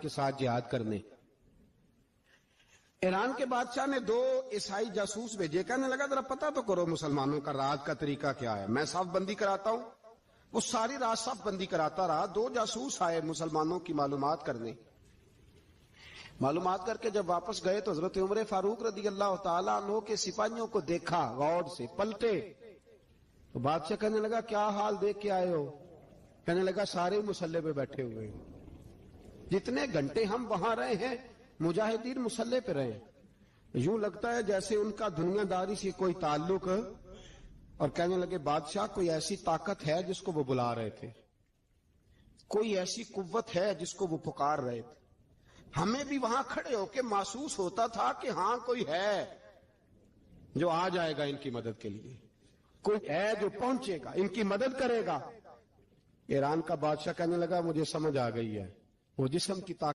کے ساتھ جہاد کرنے. ایران کے بادشاہ نے 2 عیسائی جاسوس بھیجے. کہنے لگا ذرا پتہ تو کرو مسلمانوں کا رات کا طریقہ کیا ہے, میں صف بندی کراتا ہوں. وہ ساری رات صف بندی کراتا رہا. 2 جاسوس آئے مسلمانوں کی معلومات کرنے. معلومات کر کے جب واپس گئے تو حضرت عمر فاروق رضی اللہ تعالیٰ عنہ کے سپاہیوں کو دیکھا, غور سے پلٹے. تو بادشاہ کہنے لگا کیا حال دیکھ کے آئے ہو؟ کہنے لگا سارے مسلح پہ بیٹھے ہوئے ہیں. جتنے گھنٹے ہم وہاں رہے ہیں مجاہدین مسلح پہ رہے ہیں. یوں لگتا ہے جیسے ان کا دنیا داری سے کوئی تعلق. اور کہنے لگے بادشاہ کوئی ایسی طاقت ہے جس کو وہ بلا رہے تھے, کوئی ایسی قوت ہے جس کو وہ پکار رہے تھے. ہمیں بھی وہاں کھڑے ہو کے محسوس ہوتا تھا کہ ہاں کوئی ہے جو آ جائے گا ان کی مدد کے لیے, کوئی ہے جو پہنچے گا ان کی مدد کرے گا. ایران کا بادشاہ کہنے لگا مجھے سمجھ آ گئی ہے, وہ جسم کی طاقت